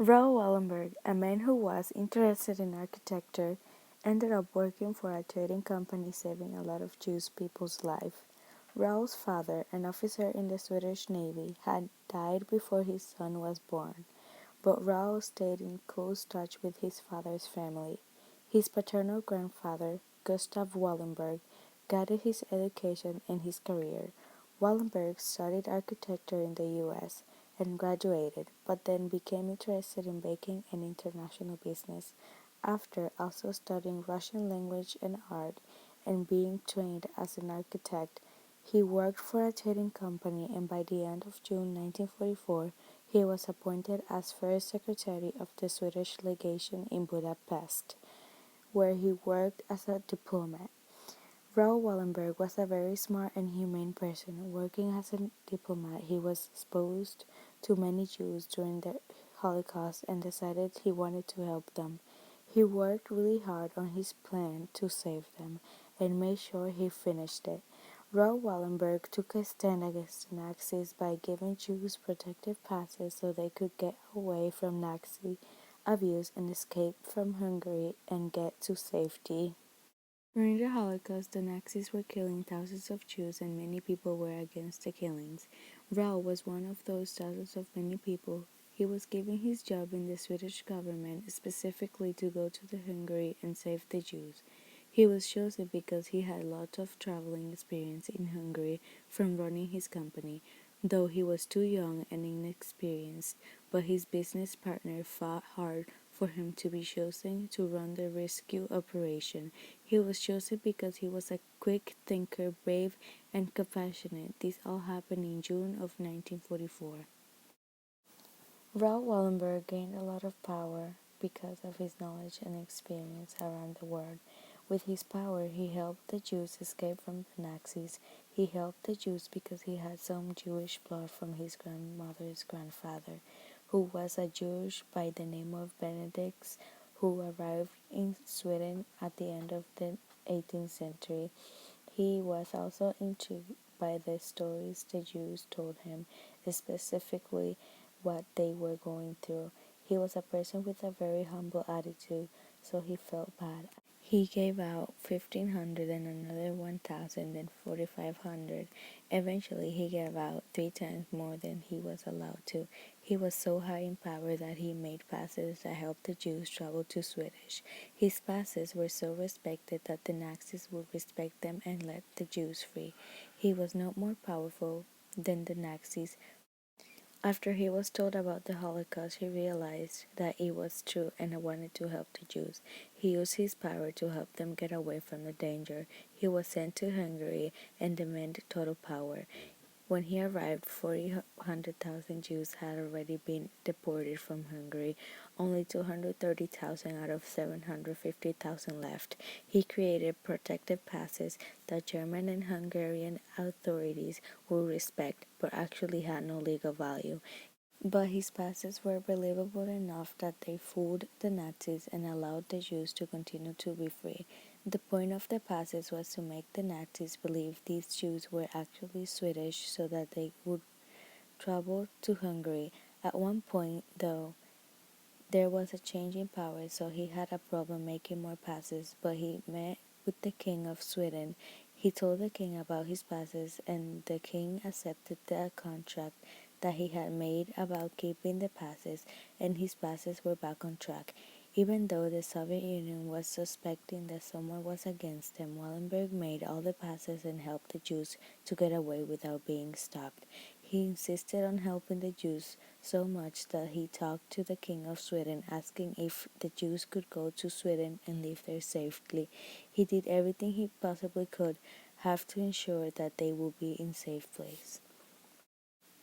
Raoul Wallenberg, a man who was interested in architecture, ended up working for a trading company saving a lot of Jewish people's life. Raoul's father, an officer in the Swedish Navy, had died before his son was born, but Raoul stayed in close touch with his father's family. His paternal grandfather, Gustav Wallenberg, guided his education and his career. Wallenberg studied architecture in the U.S. and graduated, but then became interested in banking and international business. After also studying Russian language and art and being trained as an architect, he worked for a trading company, and by the end of June 1944, he was appointed as first secretary of the Swedish legation in Budapest, where he worked as a diplomat. Raoul Wallenberg was a very smart and humane person. Working as a diplomat, he was exposed to many Jews during the Holocaust and decided he wanted to help them. He worked really hard on his plan to save them and made sure he finished it. Raoul Wallenberg took a stand against the Nazis by giving Jews protective passes so they could get away from Nazi abuse and escape from Hungary and get to safety. During the Holocaust, the Nazis were killing thousands of Jews and many people were against the killings. Raoul was one of those thousands of many people. He was given his job in the Swedish government specifically to go to the Hungary and save the Jews. He was chosen because he had lots of traveling experience in Hungary from running his company, though he was too young and inexperienced, but his business partner fought hard for him to be chosen to run the rescue operation. He was chosen because he was a quick thinker, brave, and compassionate. This all happened in June of 1944. Raoul Wallenberg gained a lot of power because of his knowledge and experience around the world. With his power, he helped the Jews escape from the Nazis. He helped the Jews because he had some Jewish blood from his grandmother's grandfather, who was a Jewish by the name of Benedict, who arrived in Sweden at the end of the 18th century. He was also intrigued by the stories the Jews told him, specifically what they were going through. He was a person with a very humble attitude, so he felt bad. He gave out 1,500 and another 1,000 and 4,500. Eventually, he gave out 3 times more than he was allowed to. He was so high in power that he made passes that helped the Jews travel to Swedish. His passes were so respected that the Nazis would respect them and let the Jews free. He was not more powerful than the Nazis. After he was told about the Holocaust, he realized that it was true and wanted to help the Jews. He used his power to help them get away from the danger. He was sent to Hungary and demanded total power. When he arrived, 400,000 Jews had already been deported from Hungary. Only 230,000 out of 750,000 left. He created protective passes that German and Hungarian authorities would respect, but actually had no legal value. But his passes were believable enough that they fooled the Nazis and allowed the Jews to continue to be free. The point of the passes was to make the Nazis believe these Jews were actually Swedish so that they would travel to Hungary. At one point, though, there was a change in power, so he had a problem making more passes, but he met with the King of Sweden. He told the king about his passes, and the king accepted the contract that he had made about keeping the passes, and his passes were back on track. Even though the Soviet Union was suspecting that someone was against them, Wallenberg made all the passes and helped the Jews to get away without being stopped. He insisted on helping the Jews so much that he talked to the King of Sweden asking if the Jews could go to Sweden and live there safely. He did everything he possibly could have to ensure that they would be in safe place.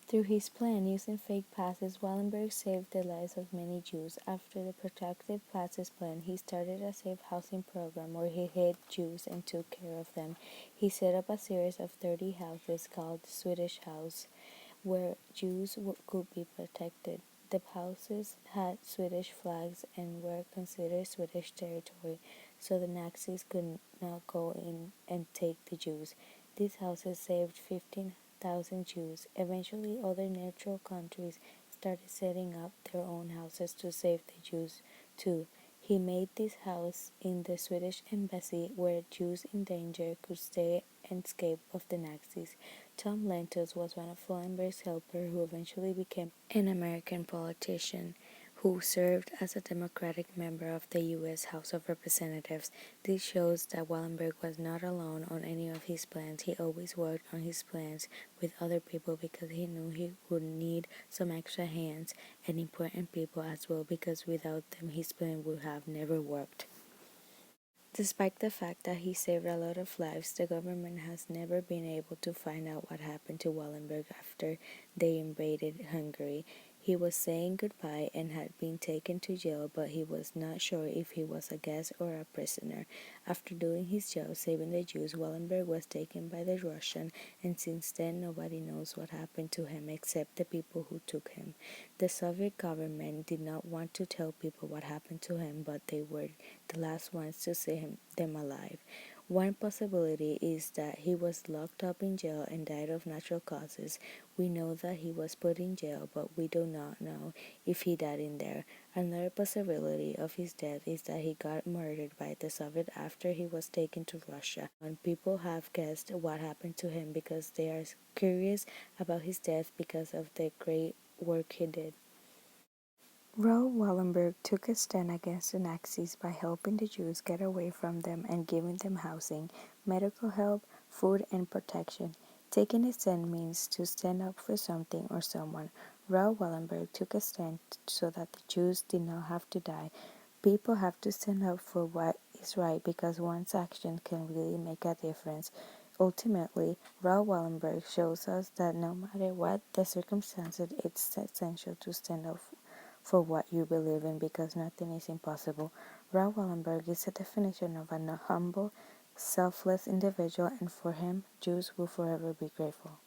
Through his plan using fake passes, Wallenberg saved the lives of many Jews. After the protective passes plan, he started a safe housing program where he hid Jews and took care of them. He set up a series of 30 houses called the Swedish House, where Jews could be protected. The houses had Swedish flags and were considered Swedish territory, so the Nazis could not go in and take the Jews. These houses saved 15,000 Jews. Eventually, other neutral countries started setting up their own houses to save the Jews too. He made this house in the Swedish embassy where Jews in danger could stay and escape of the Nazis. Tom Lantos was one of Wallenberg's helpers who eventually became an American politician who served as a Democratic member of the U.S. House of Representatives. This shows that Wallenberg was not alone on any of his plans. He always worked on his plans with other people because he knew he would need some extra hands and important people as well, because without them his plan would have never worked. Despite the fact that he saved a lot of lives, the government has never been able to find out what happened to Wallenberg after they invaded Hungary. He was saying goodbye and had been taken to jail, but he was not sure if he was a guest or a prisoner. After doing his job saving the Jews, Wallenberg was taken by the Russians, and since then nobody knows what happened to him except the people who took him. The Soviet government did not want to tell people what happened to him, but they were the last ones to see them alive. One possibility is that he was locked up in jail and died of natural causes. We know that he was put in jail, but we do not know if he died in there. Another possibility of his death is that he got murdered by the Soviet after he was taken to Russia. And people have guessed what happened to him because they are curious about his death because of the great work he did. Raoul Wallenberg took a stand against the Nazis by helping the Jews get away from them and giving them housing, medical help, food, and protection. Taking a stand means to stand up for something or someone. Raoul Wallenberg took a stand so that the Jews did not have to die. People have to stand up for what is right because one's action can really make a difference. Ultimately, Raoul Wallenberg shows us that no matter what the circumstances, it's essential to stand up for what you believe in because nothing is impossible. Raoul Wallenberg is a definition of a humble, selfless individual, and for him, Jews will forever be grateful.